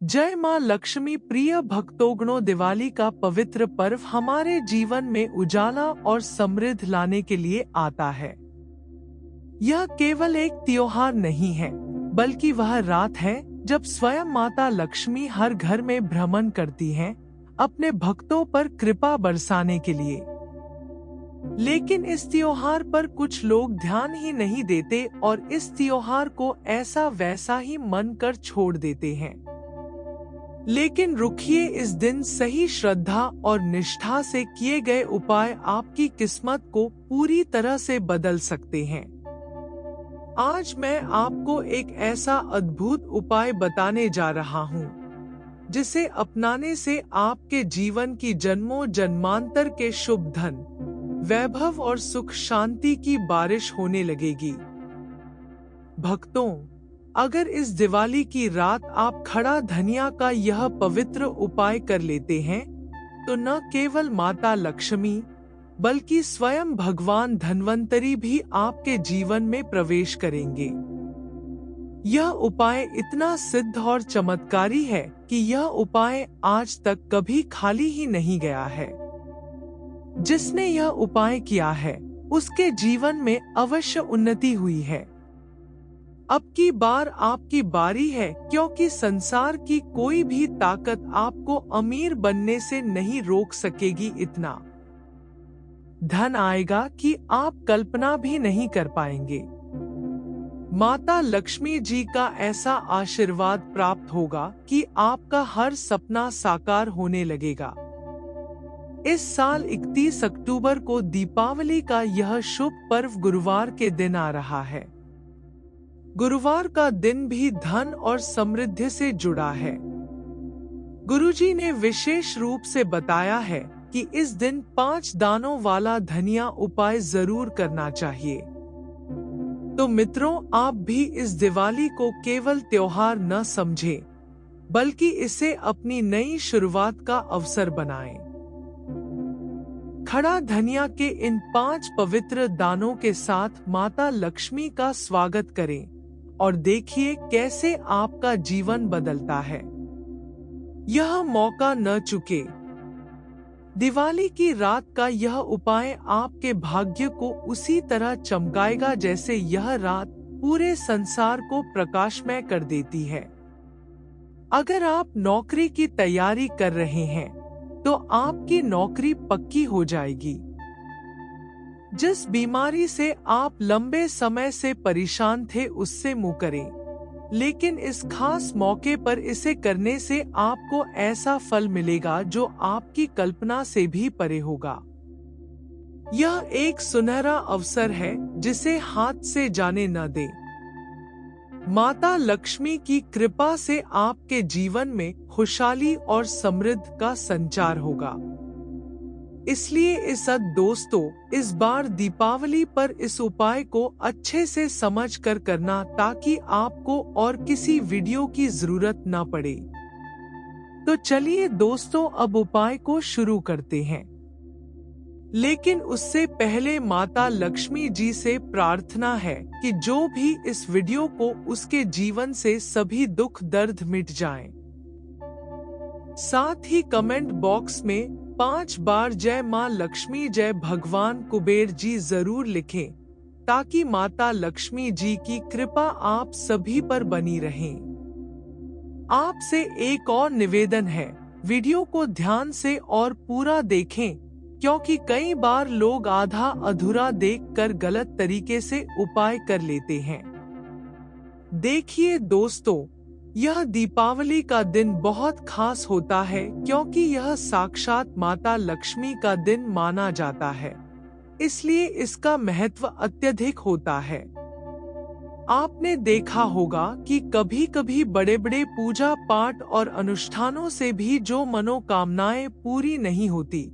जय मां लक्ष्मी। प्रिय भक्तोगणों, दिवाली का पवित्र पर्व हमारे जीवन में उजाला और समृद्धि लाने के लिए आता है। यह केवल एक त्योहार नहीं है, बल्कि वह रात है जब स्वयं माता लक्ष्मी हर घर में भ्रमण करती हैं, अपने भक्तों पर कृपा बरसाने के लिए। लेकिन इस त्योहार पर कुछ लोग ध्यान ही नहीं देते और इस त्योहार को ऐसा वैसा ही मन कर छोड़ देते हैं। लेकिन रुकिए, इस दिन सही श्रद्धा और निष्ठा से किए गए उपाय आपकी किस्मत को पूरी तरह से बदल सकते हैं। आज मैं आपको एक ऐसा अद्भुत उपाय बताने जा रहा हूँ, जिसे अपनाने से आपके जीवन की जन्मों जन्मांतर के शुभ धन, वैभव और सुख शांति की बारिश होने लगेगी। भक्तों, अगर इस दिवाली की रात आप खड़ा धनिया का यह पवित्र उपाय कर लेते हैं, तो न केवल माता लक्ष्मी बल्कि स्वयं भगवान धन्वंतरी भी आपके जीवन में प्रवेश करेंगे। यह उपाय इतना सिद्ध और चमत्कारी है कि यह उपाय आज तक कभी खाली ही नहीं गया है। जिसने यह उपाय किया है, उसके जीवन में अवश्य उन्नति हुई है। अब की बार आपकी बारी है, क्योंकि संसार की कोई भी ताकत आपको अमीर बनने से नहीं रोक सकेगी। इतना धन आएगा कि आप कल्पना भी नहीं कर पाएंगे। माता लक्ष्मी जी का ऐसा आशीर्वाद प्राप्त होगा कि आपका हर सपना साकार होने लगेगा। इस साल 31 अक्टूबर को दीपावली का यह शुभ पर्व गुरुवार के दिन आ रहा है। गुरुवार का दिन भी धन और समृद्धि से जुड़ा है। गुरुजी ने विशेष रूप से बताया है कि इस दिन 5 दानों वाला धनिया उपाय जरूर करना चाहिए। तो मित्रों, आप भी इस दिवाली को केवल त्योहार न समझें, बल्कि इसे अपनी नई शुरुआत का अवसर बनाएं। खड़ा धनिया के इन 5 पवित्र दानों के साथ माता लक्ष्मी का स्वागत करें और देखिए कैसे आपका जीवन बदलता है। यह मौका न चुके। दिवाली की रात का यह उपाय आपके भाग्य को उसी तरह चमकाएगा जैसे यह रात पूरे संसार को प्रकाशमय कर देती है। अगर आप नौकरी की तैयारी कर रहे हैं, तो आपकी नौकरी पक्की हो जाएगी। जिस बीमारी से आप लंबे समय से परेशान थे, उससे मुँह करें। लेकिन इस खास मौके पर इसे करने से आपको ऐसा फल मिलेगा जो आपकी कल्पना से भी परे होगा। यह एक सुनहरा अवसर है जिसे हाथ से जाने न दें। माता लक्ष्मी की कृपा से आपके जीवन में खुशहाली और समृद्धि का संचार होगा। इसलिए दोस्तों, इस बार दीपावली पर इस उपाय को अच्छे से समझ कर करना, ताकि आपको और किसी वीडियो की जरूरत न पड़े। तो चलिए दोस्तों, अब उपाय को शुरू करते हैं। लेकिन उससे पहले माता लक्ष्मी जी से प्रार्थना है कि जो भी इस वीडियो को उसके जीवन से सभी दुख दर्द मिट जाएं। साथ ही कमेंट बॉक्स में 5 बार जय मां लक्ष्मी जय भगवान कुबेर जी जरूर लिखें, ताकि माता लक्ष्मी जी की कृपा आप सभी पर बनी रहे। आपसे एक और निवेदन है, वीडियो को ध्यान से और पूरा देखें, क्योंकि कई बार लोग आधा अधूरा देखकर गलत तरीके से उपाय कर लेते हैं। देखिए दोस्तों, यह दीपावली का दिन बहुत खास होता है, क्योंकि यह साक्षात माता लक्ष्मी का दिन माना जाता है। इसलिए इसका महत्व अत्यधिक होता है। आपने देखा होगा कि कभी-कभी बड़े-बड़े पूजा पाठ और अनुष्ठानों से भी जो मनोकामनाएं पूरी नहीं होती,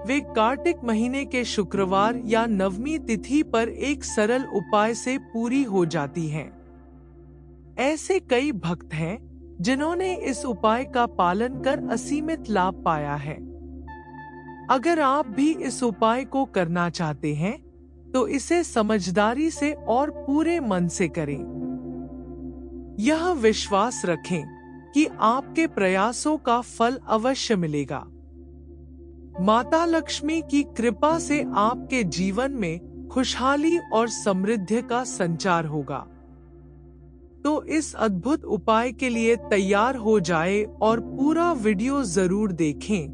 वे कार्तिक महीने के शुक्रवार या नवमी तिथि पर एक सरल उपाय से पूरी हो जाती हैं। ऐसे कई भक्त हैं जिन्होंने इस उपाय का पालन कर असीमित लाभ पाया है। अगर आप भी इस उपाय को करना चाहते हैं, तो इसे समझदारी से और पूरे मन से करें। यह विश्वास रखें कि आपके प्रयासों का फल अवश्य मिलेगा। माता लक्ष्मी की कृपा से आपके जीवन में खुशहाली और समृद्धि का संचार होगा। तो इस अद्भुत उपाय के लिए तैयार हो जाए और पूरा वीडियो जरूर देखें,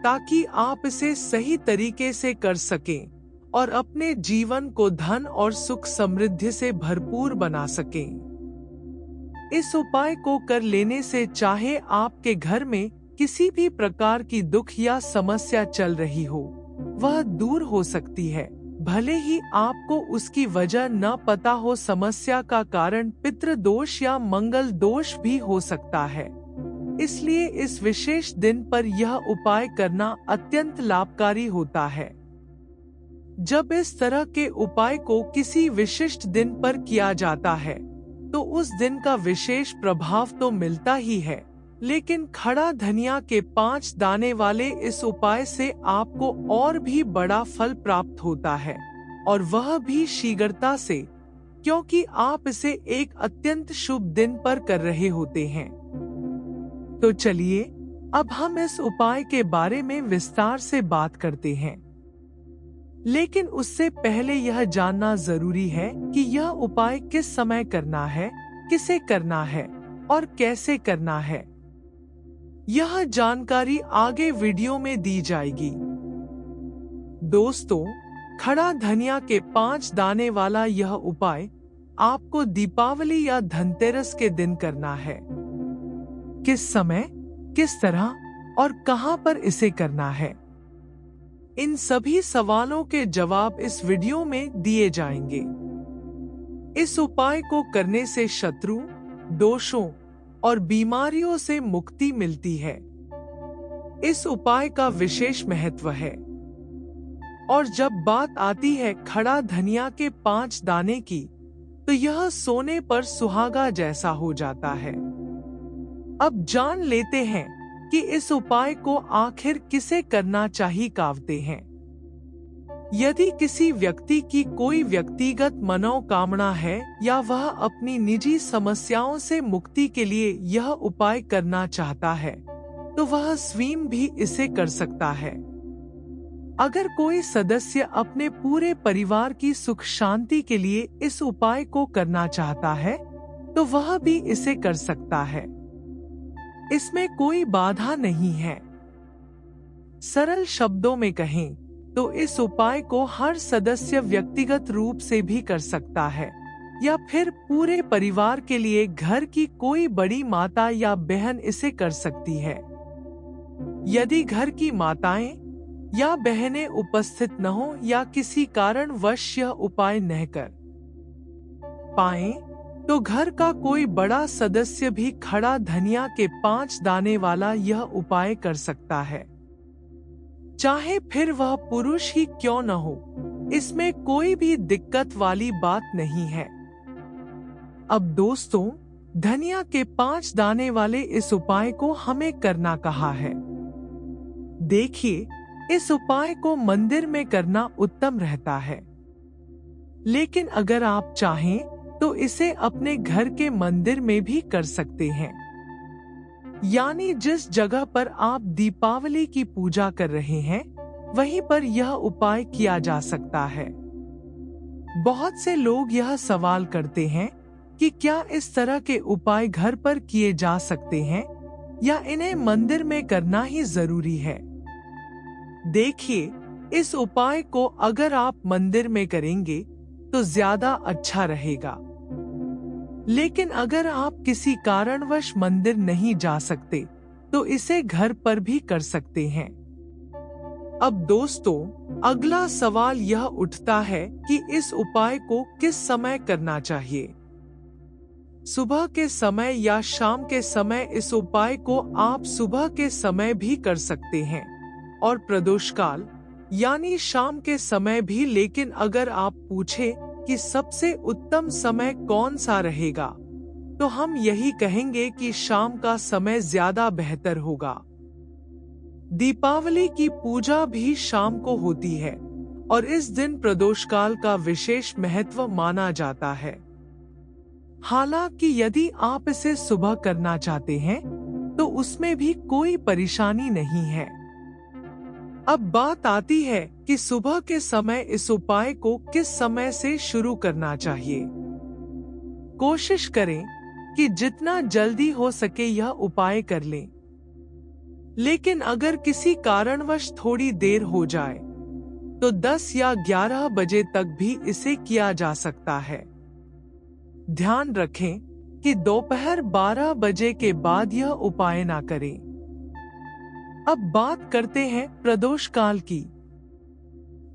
ताकि आप इसे सही तरीके से कर सकें और अपने जीवन को धन और सुख समृद्धि से भरपूर बना सकें। इस उपाय को कर लेने से चाहे आपके घर में किसी भी प्रकार की दुख या समस्या चल रही हो, वह दूर हो सकती है। भले ही आपको उसकी वजह न पता हो, समस्या का कारण पितृदोष या मंगल दोष भी हो सकता है। इसलिए इस विशेष दिन पर यह उपाय करना अत्यंत लाभकारी होता है। जब इस तरह के उपाय को किसी विशिष्ट दिन पर किया जाता है, तो उस दिन का विशेष प्रभाव तो मिलता ही है, लेकिन खड़ा धनिया के 5 दाने वाले इस उपाय से आपको और भी बड़ा फल प्राप्त होता है, और वह भी शीघ्रता से, क्योंकि आप इसे एक अत्यंत शुभ दिन पर कर रहे होते हैं। तो चलिए अब हम इस उपाय के बारे में विस्तार से बात करते हैं। लेकिन उससे पहले यह जानना जरूरी है कि यह उपाय किस समय करना है, किसे करना है और कैसे करना है। यह जानकारी आगे वीडियो में दी जाएगी। दोस्तों, खड़ा धनिया के 5 दाने वाला यह उपाय आपको दीपावली या धनतेरस के दिन करना है। किस समय, किस तरह और कहां पर इसे करना है, इन सभी सवालों के जवाब इस वीडियो में दिए जाएंगे। इस उपाय को करने से शत्रु, दोषों और बीमारियों से मुक्ति मिलती है। इस उपाय का विशेष महत्व है। और जब बात आती है खड़ा धनिया के 5 दाने की, तो यह सोने पर सुहागा जैसा हो जाता है। अब जान लेते हैं कि इस उपाय को आखिर किसे करना चाहिए कावते हैं। यदि किसी व्यक्ति की कोई व्यक्तिगत मनोकामना है या वह अपनी निजी समस्याओं से मुक्ति के लिए यह उपाय करना चाहता है, तो वह स्वयं भी इसे कर सकता है। अगर कोई सदस्य अपने पूरे परिवार की सुख शांति के लिए इस उपाय को करना चाहता है, तो वह भी इसे कर सकता है। इसमें कोई बाधा नहीं है। सरल शब्दों में कहें तो इस उपाय को हर सदस्य व्यक्तिगत रूप से भी कर सकता है, या फिर पूरे परिवार के लिए घर की कोई बड़ी माता या बहन इसे कर सकती है। यदि घर की माताएं या बहनें उपस्थित न हो या किसी कारणवश यह उपाय न कर पाए, तो घर का कोई बड़ा सदस्य भी खड़ा धनिया के 5 दाने वाला यह उपाय कर सकता है। चाहे फिर वह पुरुष ही क्यों न हो, इसमें कोई भी दिक्कत वाली बात नहीं है। अब दोस्तों, धनिया के 5 दाने वाले इस उपाय को हमें करना कहाँ है। देखिए, इस उपाय को मंदिर में करना उत्तम रहता है, लेकिन अगर आप चाहें तो इसे अपने घर के मंदिर में भी कर सकते हैं। यानी जिस जगह पर आप दीपावली की पूजा कर रहे हैं, वहीं पर यह उपाय किया जा सकता है। बहुत से लोग यह सवाल करते हैं कि क्या इस तरह के उपाय घर पर किए जा सकते हैं या इन्हें मंदिर में करना ही जरूरी है। देखिए, इस उपाय को अगर आप मंदिर में करेंगे तो ज्यादा अच्छा रहेगा। लेकिन अगर आप किसी कारणवश मंदिर नहीं जा सकते, तो इसे घर पर भी कर सकते हैं। अब दोस्तों, अगला सवाल यह उठता है कि इस उपाय को किस समय करना चाहिए। सुबह के समय या शाम के समय। इस उपाय को आप सुबह के समय भी कर सकते हैं और प्रदोष काल यानी शाम के समय भी। लेकिन अगर आप पूछे कि सबसे उत्तम समय कौन सा रहेगा, तो हम यही कहेंगे कि शाम का समय ज्यादा बेहतर होगा। दीपावली की पूजा भी शाम को होती है और इस दिन प्रदोष काल का विशेष महत्व माना जाता है। हालांकि यदि आप इसे सुबह करना चाहते हैं तो उसमें भी कोई परेशानी नहीं है। अब बात आती है कि सुबह के समय इस उपाय को किस समय से शुरू करना चाहिए। कोशिश करें कि जितना जल्दी हो सके यह उपाय कर लें। लेकिन अगर किसी कारणवश थोड़ी देर हो जाए तो 10 या 11 बजे तक भी इसे किया जा सकता है। ध्यान रखें कि दोपहर 12 बजे के बाद यह उपाय ना करें। अब बात करते हैं प्रदोष काल की।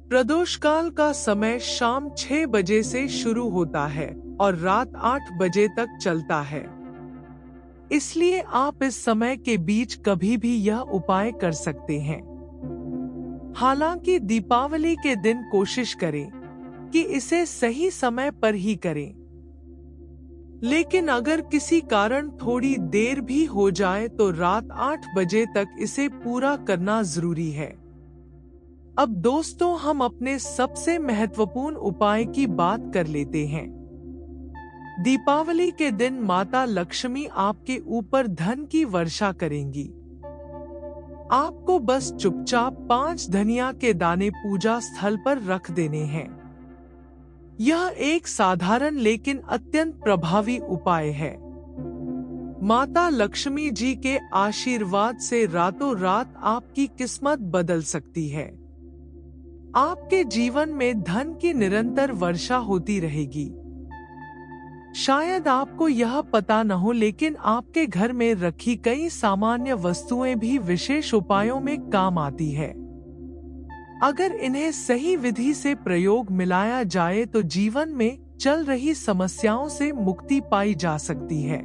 प्रदोष काल का समय शाम 6 बजे से शुरू होता है और रात 8 बजे तक चलता है। इसलिए आप इस समय के बीच कभी भी यह उपाय कर सकते हैं। हालांकि दीपावली के दिन कोशिश करें कि इसे सही समय पर ही करें। लेकिन अगर किसी कारण थोड़ी देर भी हो जाए तो रात 8 बजे तक इसे पूरा करना जरूरी है। अब दोस्तों, हम अपने सबसे महत्वपूर्ण उपाय की बात कर लेते हैं। दीपावली के दिन माता लक्ष्मी आपके ऊपर धन की वर्षा करेंगी। आपको बस चुपचाप 5 धनिया के दाने पूजा स्थल पर रख देने हैं। यह एक साधारण लेकिन अत्यंत प्रभावी उपाय है। माता लक्ष्मी जी के आशीर्वाद से रातों रात आपकी किस्मत बदल सकती है। आपके जीवन में धन की निरंतर वर्षा होती रहेगी। शायद आपको यह पता न हो, लेकिन आपके घर में रखी कई सामान्य वस्तुएं भी विशेष उपायों में काम आती है। अगर इन्हें सही विधि से प्रयोग मिलाया जाए तो जीवन में चल रही समस्याओं से मुक्ति पाई जा सकती है।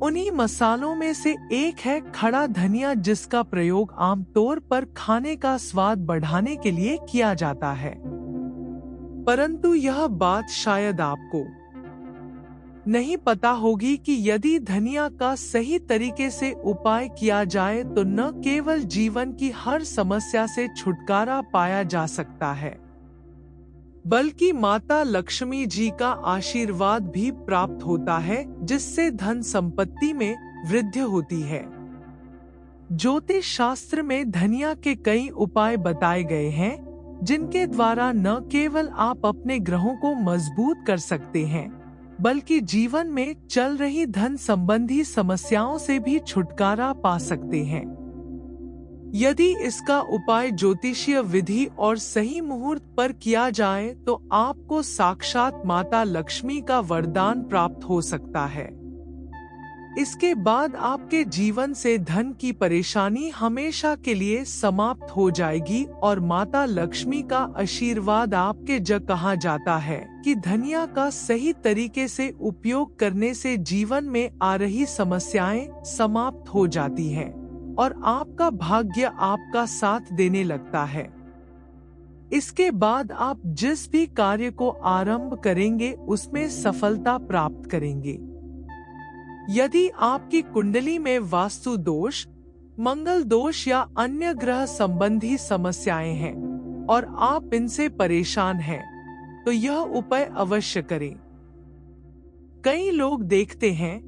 उन्हीं मसालों में से एक है खड़ा धनिया, जिसका प्रयोग आमतौर पर खाने का स्वाद बढ़ाने के लिए किया जाता है। परंतु यह बात शायद आपको नहीं पता होगी कि यदि धनिया का सही तरीके से उपाय किया जाए तो न केवल जीवन की हर समस्या से छुटकारा पाया जा सकता है, बल्कि माता लक्ष्मी जी का आशीर्वाद भी प्राप्त होता है, जिससे धन संपत्ति में वृद्धि होती है। ज्योतिष शास्त्र में धनिया के कई उपाय बताए गए हैं, जिनके द्वारा न केवल आप अपने ग्रहों को मजबूत कर सकते हैं, बल्कि जीवन में चल रही धन संबंधी समस्याओं से भी छुटकारा पा सकते हैं। यदि इसका उपाय ज्योतिषीय विधि और सही मुहूर्त पर किया जाए तो आपको साक्षात माता लक्ष्मी का वरदान प्राप्त हो सकता है। इसके बाद आपके जीवन से धन की परेशानी हमेशा के लिए समाप्त हो जाएगी और माता लक्ष्मी का आशीर्वाद आपके जग। कहा जाता है कि धनिया का सही तरीके से उपयोग करने से जीवन में आ रही समस्याएं समाप्त हो जाती हैं और आपका भाग्य आपका साथ देने लगता है। इसके बाद आप जिस भी कार्य को आरंभ करेंगे उसमें सफलता प्राप्त करेंगे। यदि आपकी कुंडली में वास्तु दोष, मंगल दोष या अन्य ग्रह संबंधी समस्याएं हैं और आप इनसे परेशान हैं, तो यह उपाय अवश्य करें। कई लोग देखते हैं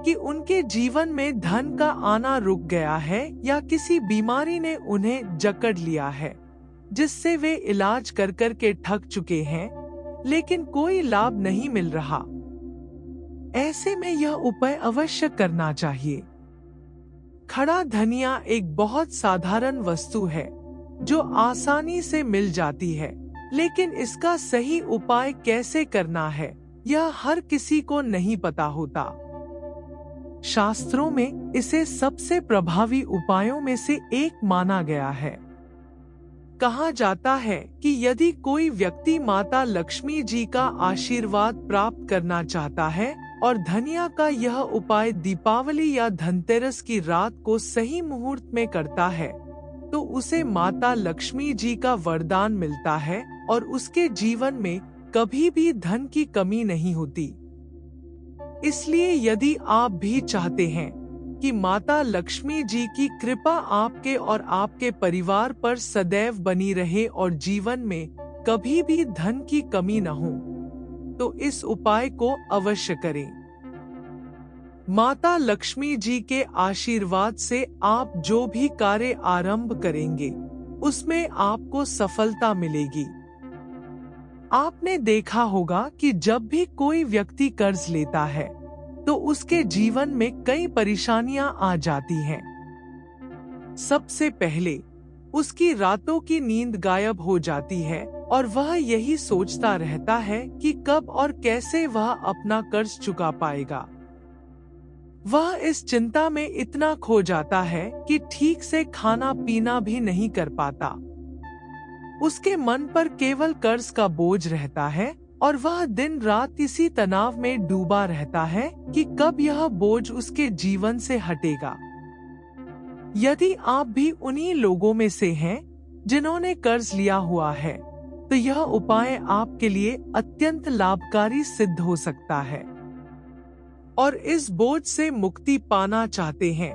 कि उनके जीवन में धन का आना रुक गया है या किसी बीमारी ने उन्हें जकड़ लिया है, जिससे वे इलाज कर कर के थक चुके हैं, लेकिन कोई लाभ नहीं मिल रहा। ऐसे में यह उपाय अवश्य करना चाहिए। खड़ा धनिया एक बहुत साधारण वस्तु है जो आसानी से मिल जाती है, लेकिन इसका सही उपाय कैसे करना है यह हर किसी को नहीं पता होता। शास्त्रों में इसे सबसे प्रभावी उपायों में से एक माना गया है। कहा जाता है कि यदि कोई व्यक्ति माता लक्ष्मी जी का आशीर्वाद प्राप्त करना चाहता है और धनिया का यह उपाय दीपावली या धनतेरस की रात को सही मुहूर्त में करता है, तो उसे माता लक्ष्मी जी का वरदान मिलता है और उसके जीवन में कभी भी धन की कमी नहीं होती। इसलिए यदि आप भी चाहते हैं कि माता लक्ष्मी जी की कृपा आपके और आपके परिवार पर सदैव बनी रहे और जीवन में कभी भी धन की कमी न हो, तो इस उपाय को अवश्य करें। माता लक्ष्मी जी के आशीर्वाद से आप जो भी कार्य आरंभ करेंगे उसमें आपको सफलता मिलेगी। आपने देखा होगा कि जब भी कोई व्यक्ति कर्ज लेता है तो उसके जीवन में कई परेशानियां आ जाती हैं। सबसे पहले उसकी रातों की नींद गायब हो जाती है और वह यही सोचता रहता है कि कब और कैसे वह अपना कर्ज चुका पाएगा। वह इस चिंता में इतना खो जाता है कि ठीक से खाना पीना भी नहीं कर पाता। उसके मन पर केवल कर्ज का बोझ रहता है और वह दिन रात इसी तनाव में डूबा रहता है कि कब यह बोझ उसके जीवन से हटेगा। यदि आप भी उन्हीं लोगों में से हैं जिन्होंने कर्ज लिया हुआ है, तो यह उपाय आपके लिए अत्यंत लाभकारी सिद्ध हो सकता है। और इस बोझ से मुक्ति पाना चाहते हैं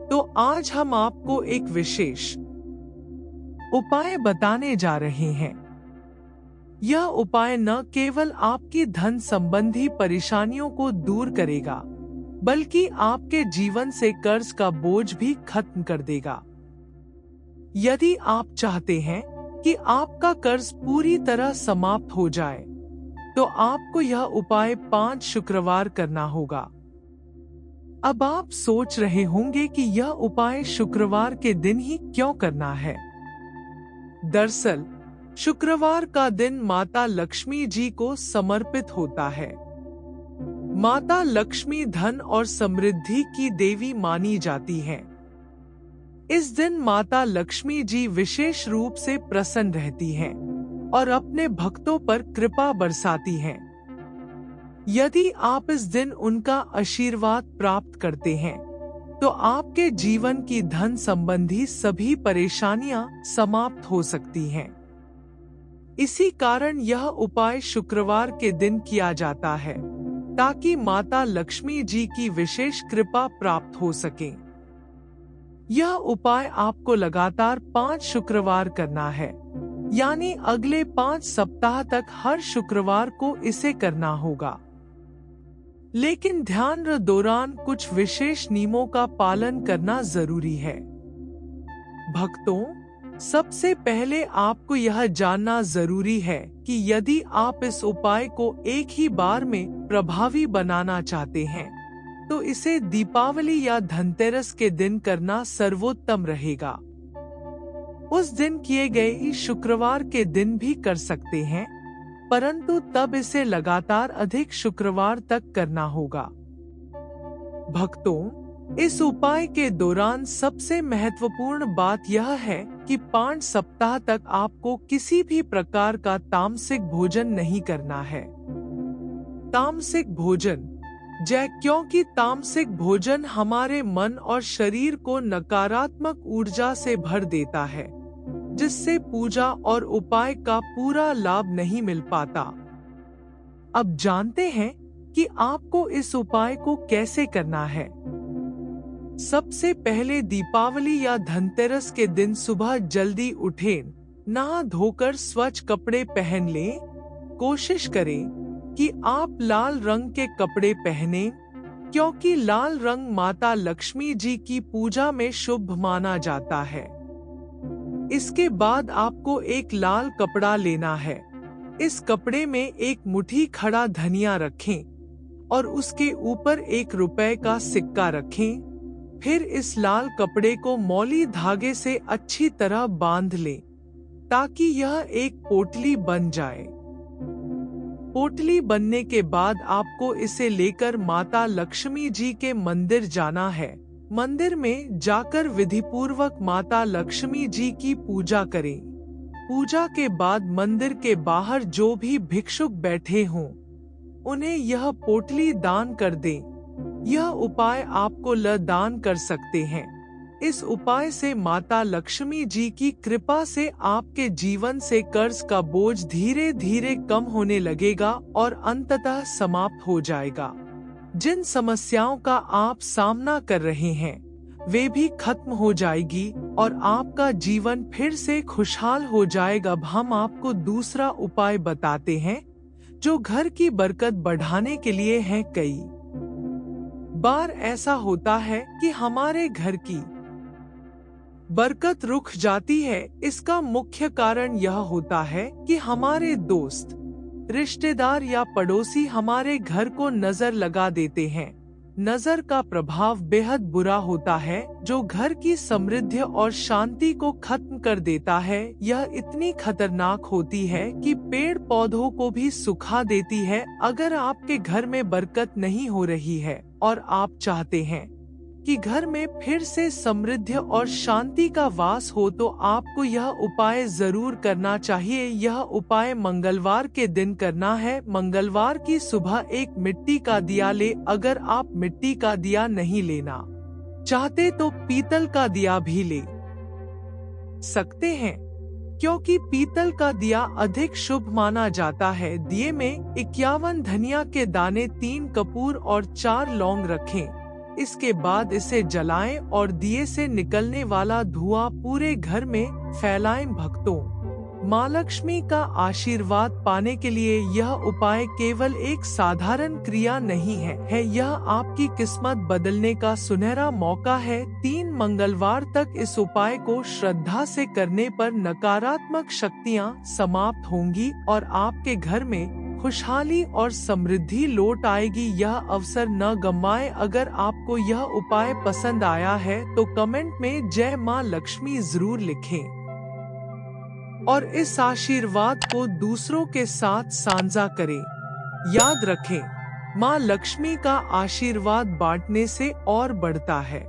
तो आज हम आपको एक विशेष उपाय बताने जा रहे हैं। यह उपाय न केवल आपकी धन संबंधी परेशानियों को दूर करेगा, बल्कि आपके जीवन से कर्ज का बोझ भी खत्म कर देगा। यदि आप चाहते हैं कि आपका कर्ज पूरी तरह समाप्त हो जाए, तो आपको यह उपाय 5 शुक्रवार करना होगा। अब आप सोच रहे होंगे कि यह उपाय शुक्रवार के दिन ही क्यों करना है। दरअसल शुक्रवार का दिन माता लक्ष्मी जी को समर्पित होता है। माता लक्ष्मी धन और समृद्धि की देवी मानी जाती हैं। इस दिन माता लक्ष्मी जी विशेष रूप से प्रसन्न रहती हैं और अपने भक्तों पर कृपा बरसाती हैं। यदि आप इस दिन उनका आशीर्वाद प्राप्त करते हैं, तो आपके जीवन की धन संबंधी सभी परेशानियां समाप्त हो सकती हैं। इसी कारण यह उपाय शुक्रवार के दिन किया जाता है, ताकि माता लक्ष्मी जी की विशेष कृपा प्राप्त हो सके। यह उपाय आपको लगातार 5 शुक्रवार करना है, यानी अगले 5 सप्ताह तक हर शुक्रवार को इसे करना होगा। लेकिन ध्यान दौरान कुछ विशेष नियमों का पालन करना जरूरी है। भक्तों, सबसे पहले आपको यह जानना जरूरी है कि यदि आप इस उपाय को एक ही बार में प्रभावी बनाना चाहते हैं, तो इसे दीपावली या धनतेरस के दिन करना सर्वोत्तम रहेगा। उस दिन किए गए शुक्रवार के दिन भी कर सकते हैं, परंतु तब इसे लगातार अधिक शुक्रवार तक करना होगा। भक्तों, इस उपाय के दौरान सबसे महत्वपूर्ण बात यह है कि 5 सप्ताह तक आपको किसी भी प्रकार का तामसिक भोजन नहीं करना है। तामसिक भोजन क्योंकि तामसिक भोजन हमारे मन और शरीर को नकारात्मक ऊर्जा से भर देता है, जिससे पूजा और उपाय का पूरा लाभ नहीं मिल पाता। अब जानते हैं कि आपको इस उपाय को कैसे करना है। सबसे पहले दीपावली या धनतेरस के दिन सुबह जल्दी उठें, नहा धोकर स्वच्छ कपड़े पहन लें। कोशिश करें कि आप लाल रंग के कपड़े पहनें, क्योंकि लाल रंग माता लक्ष्मी जी की पूजा में शुभ माना जाता है। इसके बाद आपको एक लाल कपड़ा लेना है। इस कपड़े में एक मुट्ठी खड़ा धनिया रखें और उसके ऊपर 1 रुपए का सिक्का रखें। फिर इस लाल कपड़े को मौली धागे से अच्छी तरह बांध लें, ताकि यह एक पोटली बन जाए। पोटली बनने के बाद आपको इसे लेकर माता लक्ष्मी जी के मंदिर जाना है। मंदिर में जाकर विधिपूर्वक माता लक्ष्मी जी की पूजा करें। पूजा के बाद मंदिर के बाहर जो भी भिक्षुक बैठे हों, उन्हें यह पोटली दान कर दें। यह उपाय आपको दान कर सकते हैं। इस उपाय से माता लक्ष्मी जी की कृपा से आपके जीवन से कर्ज का बोझ धीरे धीरे कम होने लगेगा और अंततः समाप्त हो जाएगा। जिन समस्याओं का आप सामना कर रहे हैं, वे भी खत्म हो जाएगी और आपका जीवन फिर से खुशहाल हो जाएगा। अब हम आपको दूसरा उपाय बताते हैं, जो घर की बरकत बढ़ाने के लिए हैं। कई बार ऐसा होता है कि हमारे घर की बरकत रुक जाती है। इसका मुख्य कारण यह होता है कि हमारे दोस्त, रिश्तेदार या पड़ोसी हमारे घर को नजर लगा देते हैं। नजर का प्रभाव बेहद बुरा होता है, जो घर की समृद्धि और शांति को खत्म कर देता है। यह इतनी खतरनाक होती है कि पेड़ पौधों को भी सुखा देती है। अगर आपके घर में बरकत नहीं हो रही है और आप चाहते हैं कि घर में फिर से समृद्धि और शांति का वास हो, तो आपको यह उपाय जरूर करना चाहिए। यह उपाय मंगलवार के दिन करना है। मंगलवार की सुबह एक मिट्टी का दिया ले। अगर आप मिट्टी का दिया नहीं लेना चाहते तो पीतल का दिया भी ले सकते हैं, क्योंकि पीतल का दिया अधिक शुभ माना जाता है। दिए में 51 धनिया के दाने, 3 कपूर और 4 लौंग रखें। इसके बाद इसे जलाएं और दिए से निकलने वाला धुआं पूरे घर में फैलाएं। भक्तों, माँ लक्ष्मी का आशीर्वाद पाने के लिए यह उपाय केवल एक साधारण क्रिया नहीं है, यह आपकी किस्मत बदलने का सुनहरा मौका है। 3 मंगलवार तक इस उपाय को श्रद्धा से करने पर नकारात्मक शक्तियाँ समाप्त होंगी और आपके घर में खुशहाली और समृद्धि लौट आएगी। यह अवसर न गंवाएं। अगर आपको यह उपाय पसंद आया है तो कमेंट में जय माँ लक्ष्मी जरूर लिखें और इस आशीर्वाद को दूसरों के साथ साझा करें। याद रखें, माँ लक्ष्मी का आशीर्वाद बांटने से और बढ़ता है।